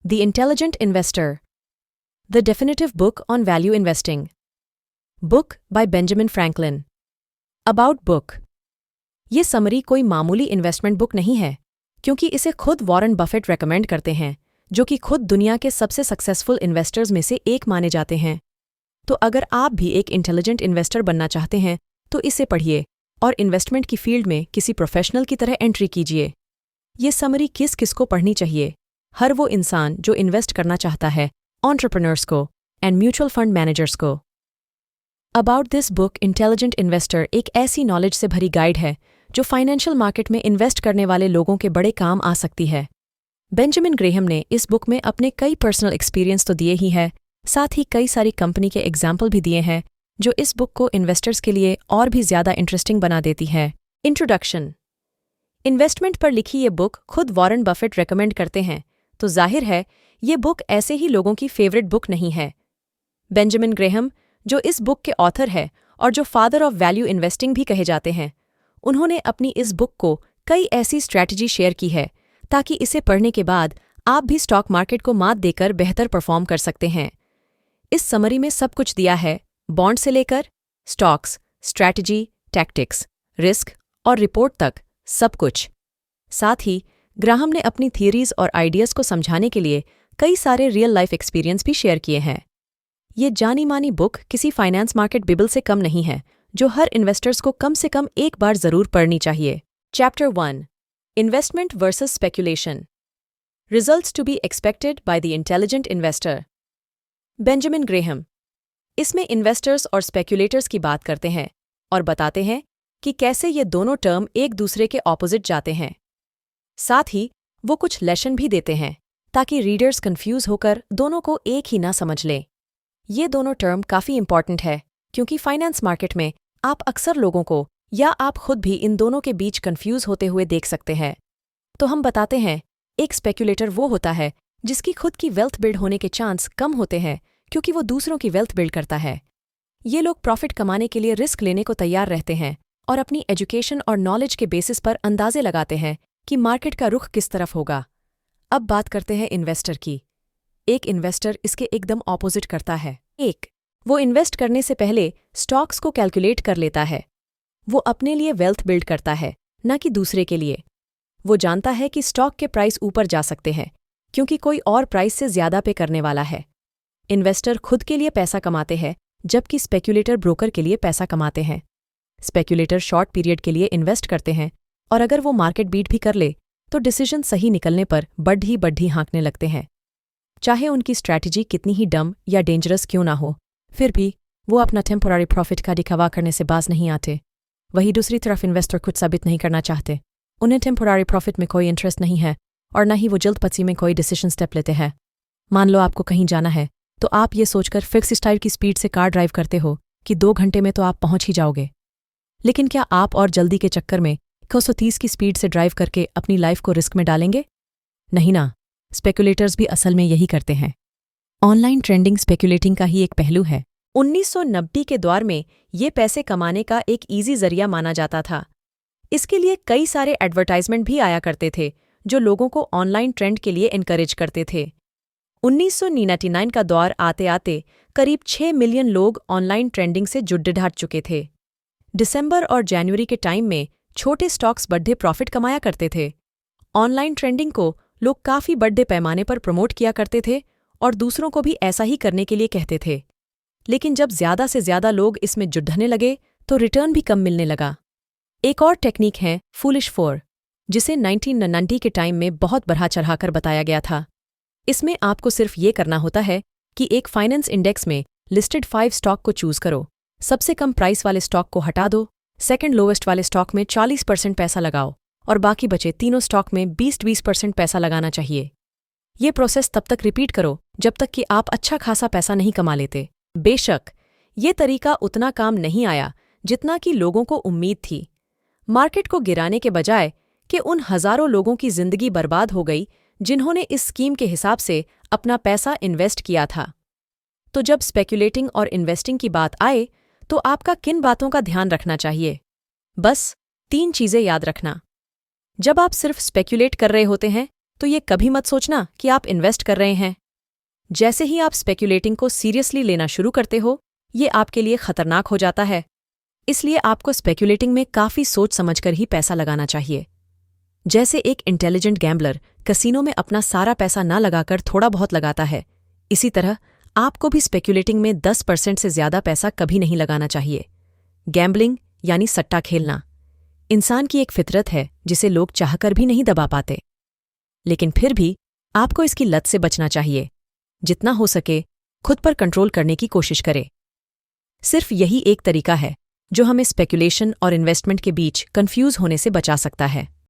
The Intelligent Investor. The Definitive Book on Value Investing. Book by Benjamin Franklin. About book. ये summary कोई मामूली investment book नहीं है, क्योंकि इसे खुद वॉरेन बफेट रेकमेंड करते हैं, जो कि खुद दुनिया के सबसे सक्सेसफुल इन्वेस्टर्स में से एक माने जाते हैं। तो अगर आप भी एक इंटेलिजेंट इन्वेस्टर बनना चाहते हैं, तो इसे पढ़िए और इन्वेस्टमेंट की फील्ड में किसी प्रोफेशनल की तरह एंट्री कीजिए। ये समरी किस किस को पढ़नी चाहिए? हर वो इंसान जो इन्वेस्ट करना चाहता है, एंटरप्रेन्योर्स को एंड म्यूचुअल फंड मैनेजर्स को। About this book intelligent investor एक ऐसी नॉलेज से भरी गाइड है जो फाइनेंशियल मार्केट में इन्वेस्ट करने वाले लोगों के बड़े काम आ सकती है। बेंजामिन ग्रेहम ने इस बुक में अपने कई पर्सनल एक्सपीरियंस तो दिए ही है, साथ ही कई सारी कंपनी के एग्जाम्पल भी दिए हैं, जो इस बुक को इन्वेस्टर्स के लिए और भी ज़्यादा इंटरेस्टिंग बना देती है। इंट्रोडक्शन। इन्वेस्टमेंट पर लिखी ये बुक खुद वॉरेन बफेट रेकमेंड करते हैं, तो जाहिर है ये बुक ऐसे ही लोगों की फेवरेट बुक नहीं है। बेंजामिन ग्रेहम, जो इस बुक के ऑथर है और जो फादर ऑफ वैल्यू इन्वेस्टिंग भी कहे जाते हैं, उन्होंने अपनी इस बुक को कई ऐसी स्ट्रैटेजी शेयर की है ताकि इसे पढ़ने के बाद आप भी स्टॉक मार्केट को मात देकर बेहतर परफॉर्म कर सकते हैं। इस समरी में सब कुछ दिया है, बॉन्ड से लेकर स्टॉक्स, स्ट्रैटेजी, टैक्टिक्स, रिस्क और रिपोर्ट तक, सब कुछ। साथ ही ग्राहम ने अपनी थियरीज और आइडियाज़ को समझाने के लिए कई सारे रियल लाइफ एक्सपीरियंस भी शेयर किए हैं। ये जानी मानी बुक किसी फाइनेंस मार्केट बिबल से कम नहीं है, जो हर इन्वेस्टर्स को कम से कम एक बार जरूर पढ़नी चाहिए। Chapter 1, investment versus speculation. Results to be expected by the intelligent investor. Benjamin Graham इसमें इन्वेस्टर्स और स्पेकुलेटर्स की बात करते हैं और बताते हैं कि कैसे ये दोनों टर्म एक दूसरे के ऑपोजिट जाते हैं। साथ ही वो कुछ लेसन भी देते हैं ताकि रीडर्स कंफ्यूज होकर दोनों को एक ही ना समझ लें। ये दोनों टर्म काफ़ी इंपॉर्टेंट है, क्योंकि फाइनेंस मार्केट में आप अक्सर लोगों को या आप खुद भी इन दोनों के बीच कंफ्यूज होते हुए देख सकते हैं। तो हम बताते हैं, एक स्पेकुलेटर वो होता है जिसकी खुद की वेल्थ बिल्ड होने के चांस कम होते हैं, क्योंकि वो दूसरों की वेल्थ बिल्ड करता है। ये लोग प्रॉफिट कमाने के लिए रिस्क लेने को तैयार रहते हैं और अपनी एजुकेशन और नॉलेज के बेसिस पर अंदाजे लगाते हैं कि मार्केट का रुख किस तरफ होगा। अब बात करते हैं इन्वेस्टर की। एक इन्वेस्टर इसके एकदम ऑपोजिट करता है। वो इन्वेस्ट करने से पहले स्टॉक्स को कैलकुलेट कर लेता है। वो अपने लिए वेल्थ बिल्ड करता है, न कि दूसरे के लिए। वो जानता है कि स्टॉक के प्राइस ऊपर जा सकते हैं, क्योंकि कोई और प्राइस से ज़्यादा पे करने वाला है। इन्वेस्टर खुद के लिए पैसा कमाते हैं, जबकि स्पेक्यूलेटर ब्रोकर के लिए पैसा कमाते हैं। स्पेक्यूलेटर शॉर्ट पीरियड के लिए इन्वेस्ट करते हैं, और अगर वो मार्केट बीट भी कर ले तो डिसीजन सही निकलने पर बढ़ी हाँकने लगते हैं। चाहे उनकी स्ट्रैटेजी कितनी ही डम या डेंजरस क्यों ना हो, फिर भी वो अपना टेम्पोररी प्रॉफिट का दिखावा करने से बाज नहीं आते। वहीं दूसरी तरफ इन्वेस्टर कुछ साबित नहीं करना चाहते। उन्हें टेम्पोररी प्रॉफिट में कोई इंटरेस्ट नहीं है और न ही वो जल्दबाजी में कोई डिसीजन स्टेप लेते हैं। मान लो आपको कहीं जाना है, तो आप ये सोचकर फिक्स स्टाइल की स्पीड से कार ड्राइव करते हो कि 2 घंटे में तो आप पहुंच ही जाओगे। लेकिन क्या आप और जल्दी के चक्कर में 130 की स्पीड से ड्राइव करके अपनी लाइफ को रिस्क में डालेंगे? नहीं ना। स्पेकुलेटर्स भी असल में यही करते हैं। ऑनलाइन ट्रेंडिंग स्पेकुलेटिंग का ही एक पहलू है। 1990 के दौर में ये पैसे कमाने का एक ईजी जरिया माना जाता था। इसके लिए कई सारे एडवर्टाइजमेंट भी आया करते थे, जो लोगों को ऑनलाइन ट्रेंड के लिए एनकरेज करते थे। 1999 का दौर आते आते करीब 6 मिलियन लोग ऑनलाइन ट्रेंडिंग से जुड़ चुके थे। दिसंबर और जनवरी के टाइम में छोटे स्टॉक्स बड़े प्रॉफिट कमाया करते थे। ऑनलाइन ट्रेंडिंग को लोग काफ़ी बड़े पैमाने पर प्रमोट किया करते थे और दूसरों को भी ऐसा ही करने के लिए कहते थे। लेकिन जब ज़्यादा से ज़्यादा लोग इसमें जुड़ने लगे तो रिटर्न भी कम मिलने लगा। एक और टेक्निक है फूलिश 4, जिसे 1990 के टाइम में बहुत बढ़ा चढ़ाकर बताया गया था। इसमें आपको सिर्फ ये करना होता है कि एक फाइनेंस इंडेक्स में लिस्टेड 5 स्टॉक को चूज करो, सबसे कम प्राइस वाले स्टॉक को हटा दो, सेकंड लोवेस्ट वाले स्टॉक में 40% पैसा लगाओ और बाकी बचे तीनों स्टॉक में 20% पैसा लगाना चाहिए। ये प्रोसेस तब तक रिपीट करो जब तक कि आप अच्छा खासा पैसा नहीं कमा लेते। बेशक ये तरीका उतना काम नहीं आया जितना कि लोगों को उम्मीद थी। मार्केट को गिराने के बजाय कि उन हजारों लोगों की जिंदगी बर्बाद हो गई जिन्होंने इस स्कीम के हिसाब से अपना पैसा इन्वेस्ट किया था। तो जब स्पेकुलेटिंग और इन्वेस्टिंग की बात आए तो आपका किन बातों का ध्यान रखना चाहिए? बस 3 चीज़ें याद रखना। जब आप सिर्फ स्पेकुलेट कर रहे होते हैं तो ये कभी मत सोचना कि आप इन्वेस्ट कर रहे हैं। जैसे ही आप स्पेक्यूलेटिंग को सीरियसली लेना शुरू करते हो, ये आपके लिए खतरनाक हो जाता है। इसलिए आपको स्पेक्यूलेटिंग में काफ़ी सोच समझकर ही पैसा लगाना चाहिए। जैसे एक इंटेलिजेंट गैम्बलर कसिनो में अपना सारा पैसा ना लगाकर थोड़ा बहुत लगाता है, इसी तरह आपको भी स्पेक्यूलेटिंग में 10% से ज़्यादा पैसा कभी नहीं लगाना चाहिए। गैम्बलिंग यानी सट्टा खेलना इंसान की एक फितरत है जिसे लोग चाहकर भी नहीं दबा पाते। लेकिन फिर भी आपको इसकी लत से बचना चाहिए। जितना हो सके खुद पर कंट्रोल करने की कोशिश करें। सिर्फ यही एक तरीका है जो हमें स्पेक्यूलेशन और इन्वेस्टमेंट के बीच कंफ्यूज होने से बचा सकता है।